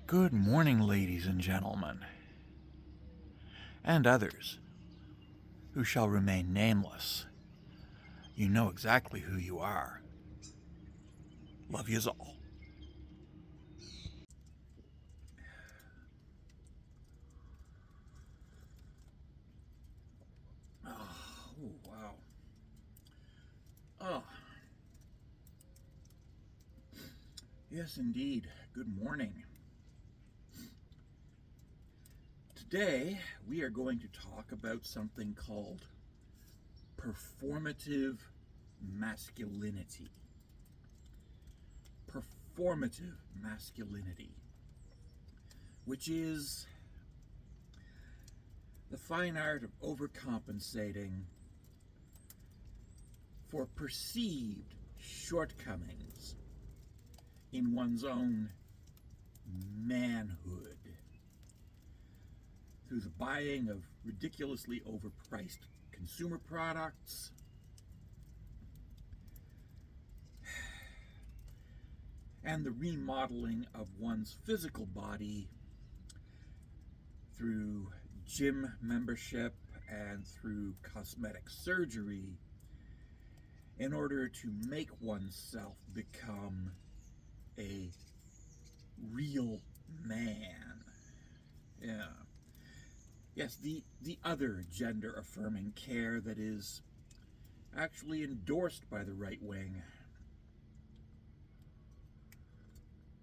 Good morning, ladies and gentlemen, and others who shall remain nameless. You know exactly who you are. Love yous all. Oh, wow. Oh, yes, indeed. Good morning. Today, we are going to talk about something called performative masculinity. Performative masculinity, which is the fine art of overcompensating for perceived shortcomings in one's own manhood through the buying of ridiculously overpriced consumer products, and the remodeling of one's physical body through gym membership and through cosmetic surgery in order to make oneself become a real man. Yeah. Yes, the other gender-affirming care that is actually endorsed by the right wing.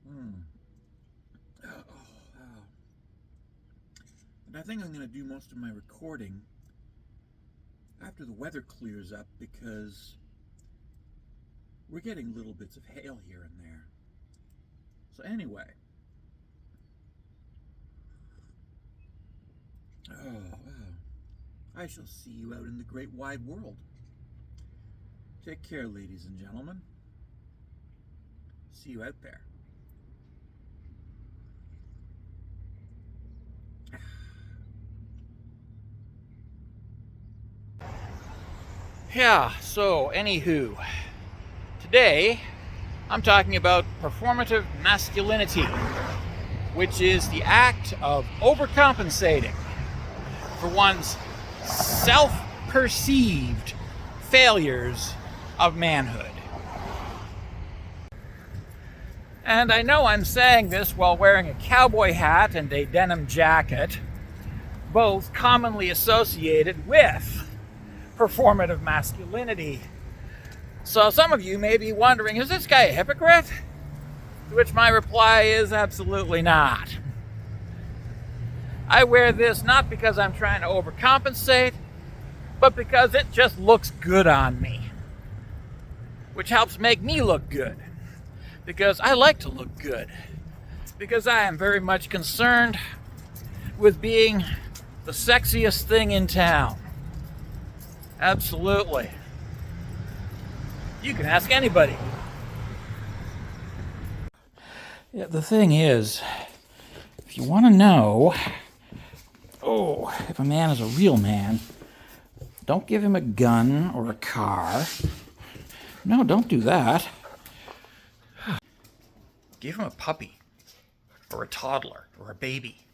And I think I'm going to do most of my recording after the weather clears up, because we're getting little bits of hail here and there. So anyway, I shall see you out in the great wide world. Take care, ladies and gentlemen. See you out there. Yeah, so anywho, today I'm talking about performative masculinity, which is the act of overcompensating for one's self-perceived failures of manhood. And I know I'm saying this while wearing a cowboy hat and a denim jacket, both commonly associated with performative masculinity. So some of you may be wondering, is this guy a hypocrite? To which my reply is absolutely not. I wear this not because I'm trying to overcompensate, but because it just looks good on me, which helps make me look good, because I like to look good, because I am very much concerned with being the sexiest thing in town. Absolutely. You can ask anybody. Yeah, the thing is, if you want to know, if a man is a real man, don't give him a gun or a car. No, don't do that. Give him a puppy, or a toddler, or a baby.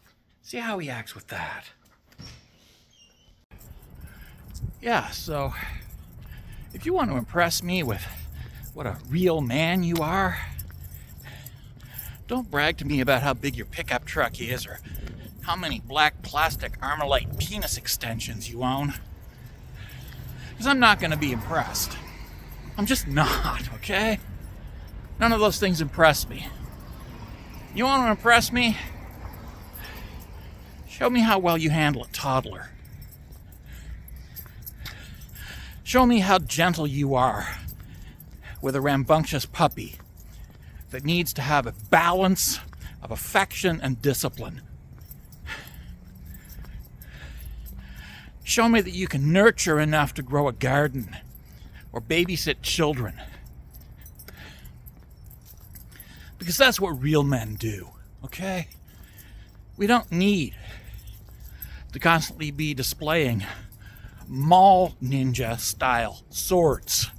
See how he acts with that. Yeah, so if you want to impress me with what a real man you are, don't brag to me about how big your pickup truck is or how many black plastic Armalite penis extensions you own. Because I'm not going to be impressed. I'm just not, okay? None of those things impress me. You want to impress me? Show me how well you handle a toddler. Show me how gentle you are with a rambunctious puppy that needs to have a balance of affection and discipline. Show me that you can nurture enough to grow a garden or babysit children. Because that's what real men do, okay? We don't need to constantly be displaying mall ninja style swords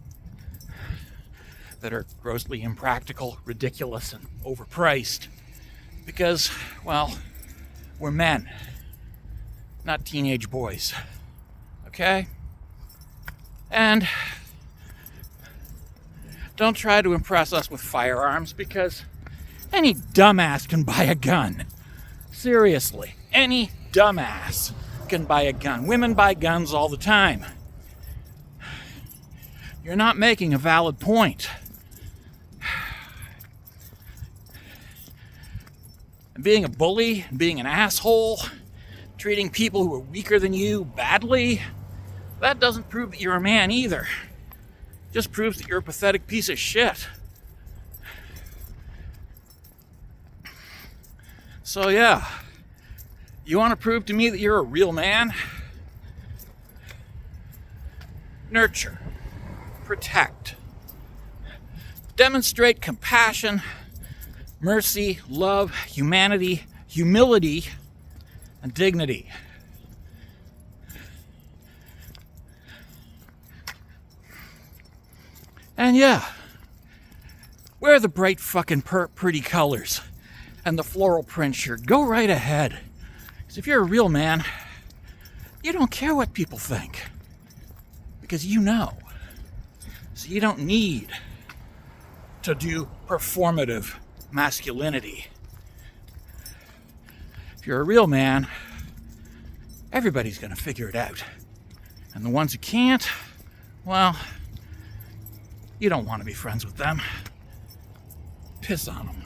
that are grossly impractical, ridiculous, and overpriced. Because, well, we're men, not teenage boys. Okay? And don't try to impress us with firearms, because any dumbass can buy a gun. Seriously, any dumbass can buy a gun. Women buy guns all the time. You're not making a valid point. Being a bully, being an asshole, treating people who are weaker than you badly, that doesn't prove that you're a man either. It just proves that you're a pathetic piece of shit. So yeah, you want to prove to me that you're a real man? Nurture, protect, demonstrate compassion, mercy, love, humanity, humility, and dignity. And yeah, wear the bright fucking pretty colors and the floral print shirt. Go right ahead. Because if you're a real man, you don't care what people think. Because you know. So you don't need to do performative masculinity. If you're a real man, everybody's going to figure it out. And the ones who can't, well, you don't want to be friends with them. Piss on them.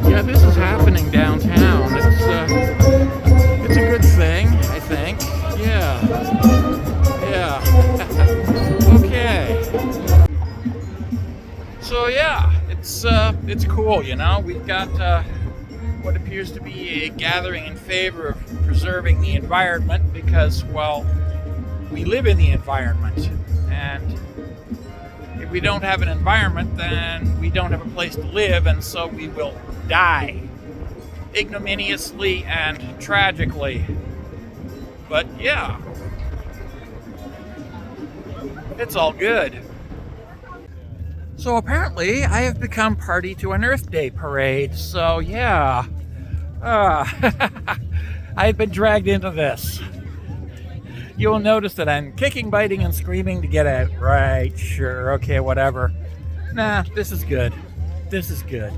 Yeah, this is happening downtown. It's a good thing, I think. Yeah. Okay. So yeah, it's cool, you know. We've got what appears to be a gathering in favor of preserving the environment because, well, we live in the environment, and if we don't have an environment, then we don't have a place to live, and so we will die ignominiously and tragically. But yeah, it's all good. So apparently I have become party to an Earth Day parade, so yeah. I've been dragged into this. You'll notice that I'm kicking, biting, and screaming to get out. Right, sure, okay, whatever. Nah, this is good. This is good.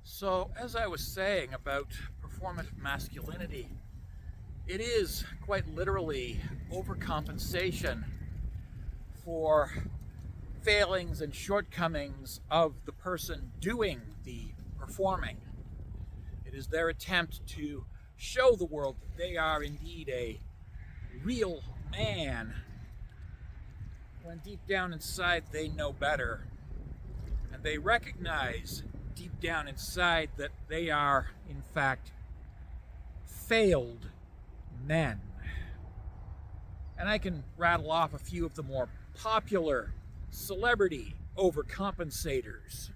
So, as I was saying about performative masculinity, it is quite literally overcompensation for failings and shortcomings of the person doing the performing. It is their attempt to show the world that they are indeed a real man, when deep down inside they know better, and they recognize deep down inside that they are, in fact, failed men. And I can rattle off a few of the more popular celebrity overcompensators: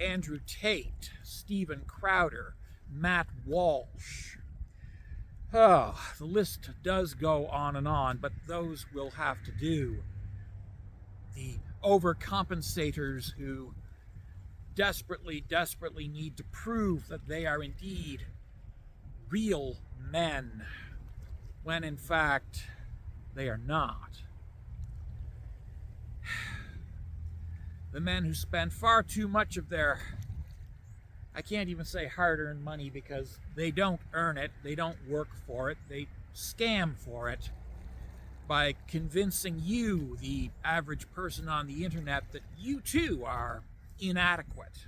Andrew Tate, Steven Crowder, Matt Walsh. Oh, the list does go on and on, but those will have to do. The overcompensators who desperately need to prove that they are indeed real men, when in fact they are not. The men who spend far too much of their, I can't even say hard-earned money, because they don't earn it, they don't work for it, they scam for it by convincing you, the average person on the internet, that you too are inadequate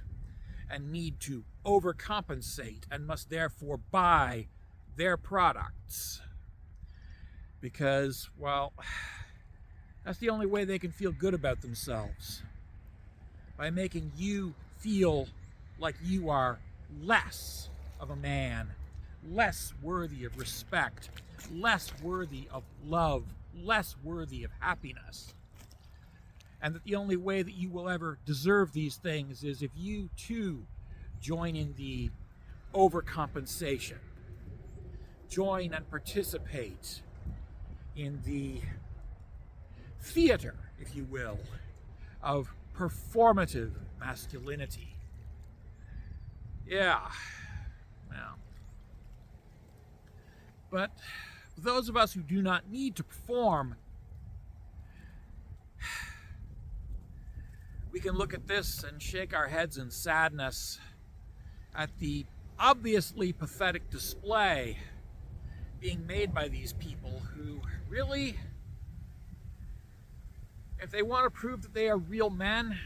and need to overcompensate and must therefore buy their products. Because, well, that's the only way they can feel good about themselves. By making you feel like you are less of a man, less worthy of respect, less worthy of love, less worthy of happiness. And that the only way that you will ever deserve these things is if you too join in the overcompensation, join and participate in the theater, if you will, of performative masculinity. Yeah, well, but those of us who do not need to perform, we can look at this and shake our heads in sadness at the obviously pathetic display being made by these people who really, if they want to prove that they are real men,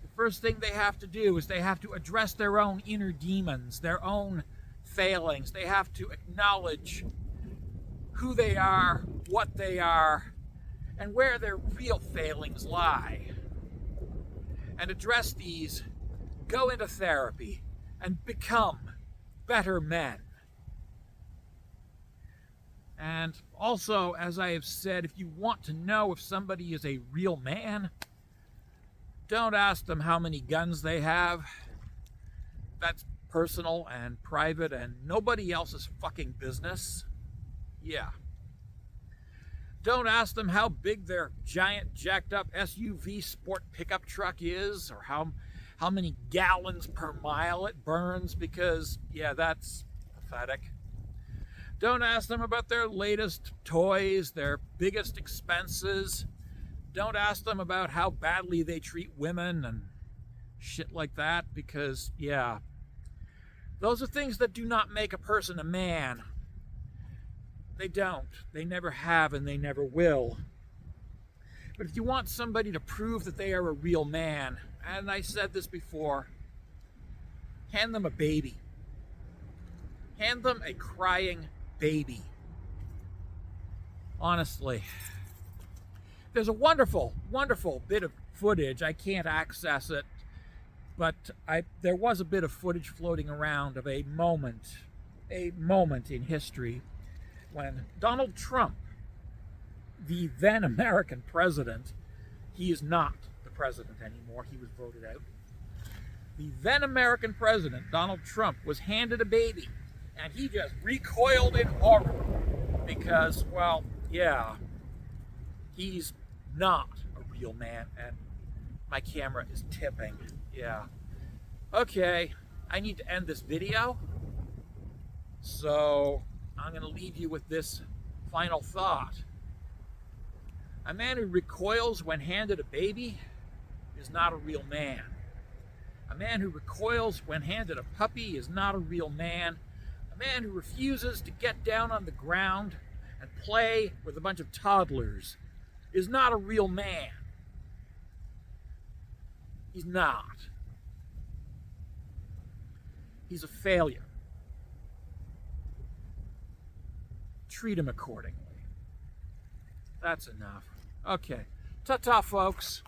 the first thing they have to do is they have to address their own inner demons, their own failings. They have to acknowledge who they are, what they are, and where their real failings lie. And address these, go into therapy, and become better men. And also, as I have said, if you want to know if somebody is a real man, don't ask them how many guns they have. That's personal and private and nobody else's fucking business. Yeah. Don't ask them how big their giant jacked up SUV sport pickup truck is, or how many gallons per mile it burns, because, yeah, that's pathetic. Don't ask them about their latest toys, their biggest expenses. Don't ask them about how badly they treat women and shit like that, because, yeah, those are things that do not make a person a man. They don't. They never have, and they never will. But if you want somebody to prove that they are a real man, and I said this before, hand them a baby. Hand them a crying baby. Honestly. There's a wonderful, wonderful bit of footage. I can't access it, but there was a bit of footage floating around of a moment in history when Donald Trump, the then American president, he is not the president anymore, he was voted out. The then American president, Donald Trump, was handed a baby, and he just recoiled in horror because, well, yeah, he's not a real man, and my camera is tipping. Yeah. Okay, I need to end this video, so I'm going to leave you with this final thought. A man who recoils when handed a baby is not a real man. A man who recoils when handed a puppy is not a real man. A man who refuses to get down on the ground and play with a bunch of toddlers is not a real man. He's not. He's a failure. Treat him accordingly. That's enough. Okay. Ta-ta, folks.